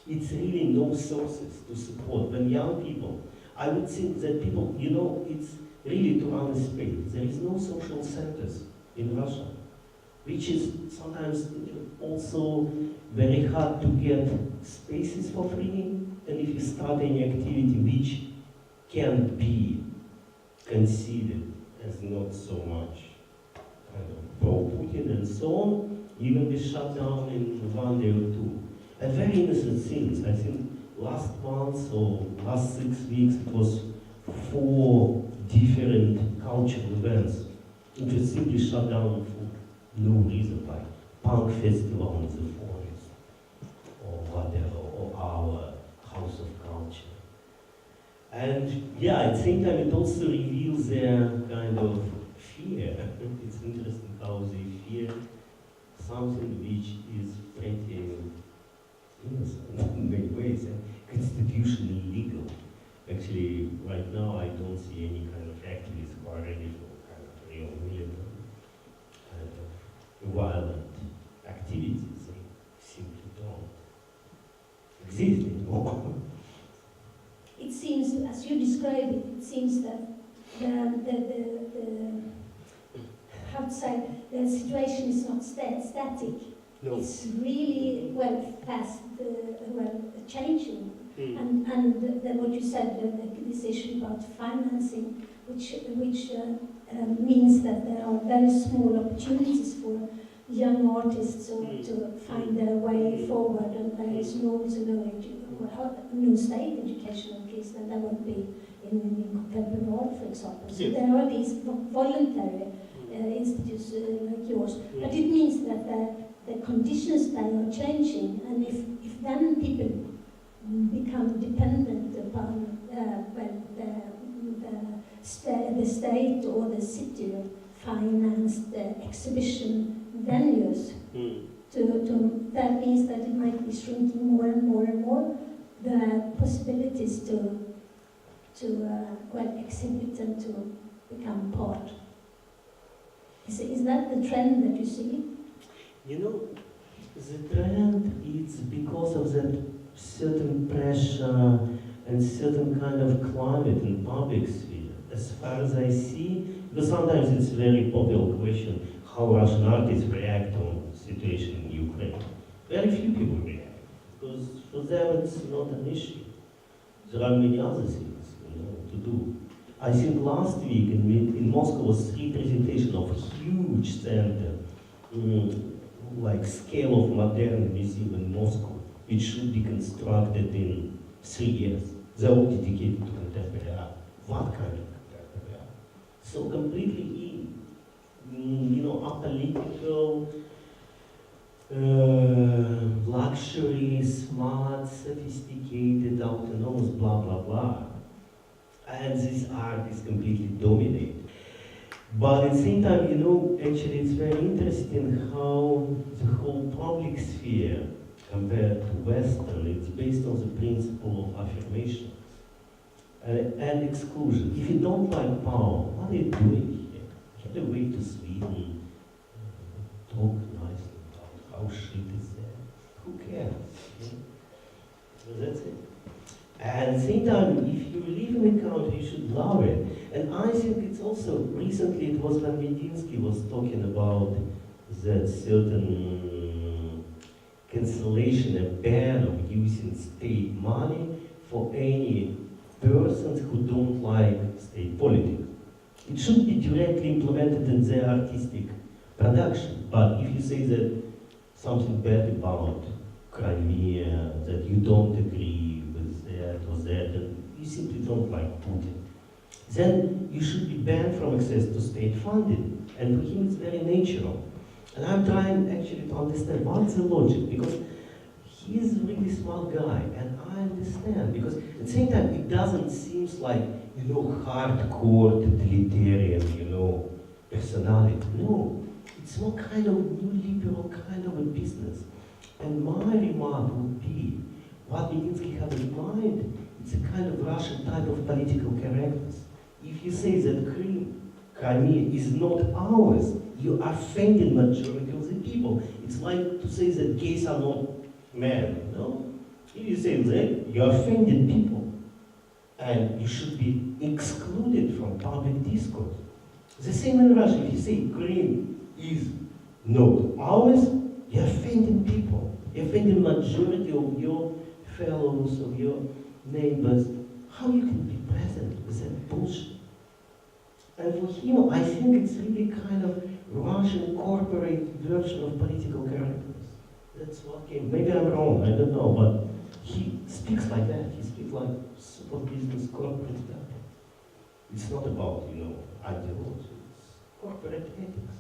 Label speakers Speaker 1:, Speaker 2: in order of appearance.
Speaker 1: it's really no sources to support. When young people, I would think that people, it's really to run a state. There is no social centers in Russia, which is sometimes also very hard to get spaces for free. And if you start any activity which can be considered as not so much kind of pro-Putin and so on, you will be shut down in 1 day or 2. And very innocent things. I think last month or last 6 weeks it was 4 different cultural events which were simply shut down for no reason, like punk festival in the forest or whatever, or our House of Culture. And yeah, at the same time it also reveals their kind of fear. It's interesting how they fear something which is pretty innocent in many ways and constitutionally legal. Actually, right now I don't see any kind of activists who are ready for kind of real militant, kind of violent activities. They simply don't exist anymore.
Speaker 2: It seems, as you describe it, it seems that how to say, the situation is not static.
Speaker 1: No.
Speaker 2: It's really fast, changing.
Speaker 1: Mm.
Speaker 2: And what you said, this issue about financing, which means that there are very small opportunities for young artists to find their way forward, and there is no state education at least, and that would be in contemporary art, for example. So there are these voluntary institutes like yours, but it means that the conditions they are changing, and if then people become dependent upon the state or the city financed exhibition venues, that means that it might be shrinking more and more and more the possibilities to exhibit and to become part. Is that the trend that you see?
Speaker 1: The trend is because of that certain pressure and certain kind of climate in public sphere. As far as I see, because sometimes it's a very popular question, how Russian artists react on the situation in Ukraine. Very few people react, because for them it's not an issue. There are many other things to do. I think last week in Moscow was 3 presentations of huge center, like scale of modern museum in Moscow, which should be constructed in 3 years. They're all dedicated to contemporary art. What kind of contemporary art? So completely, apolitical, luxury, smart, sophisticated, autonomous, blah, blah, blah. And this art is completely dominated. But at the same time, actually it's very interesting how the whole public sphere, compared to Western, it's based on the principle of affirmation and exclusion. If you don't like power, what are you doing here? Get away to Sweden, talk nicely about how shit is there. Who cares? So that's it. And at the same time, if you live in a country, you should love it. And I think it's also, recently it was when Vilensky was talking about that certain cancellation, a ban of using state money for any persons who don't like state politics. It should be directly implemented in their artistic production. But if you say that something bad about Crimea, that you don't agree with that or that, and you simply don't like Putin, then you should be banned from access to state funding. And for him it's very natural. And I'm trying actually to understand what's the logic, because he's a really smart guy, and I understand, because at the same time it doesn't seem like, hardcore totalitarian, personality. No, it's more kind of new liberal kind of a business. And my remark would be, what Vilensky had in mind, it's a kind of Russian type of political correctness. If you say that Crimea is not ours, you are offending majority of the people. It's like to say that gays are not men, If you say that, you're offending people, and you should be excluded from public discourse. The same in Russia. If you say green is not ours, you're offending people. You're offending majority of your fellows, of your neighbors. How you can be present with that bullshit? And for him, I think it's really kind of Russian corporate version of political correctness. That's what came. Maybe I'm wrong, I don't know, but he speaks like that. He speaks like super business corporate guy. It's not about, ideology, it's corporate ethics.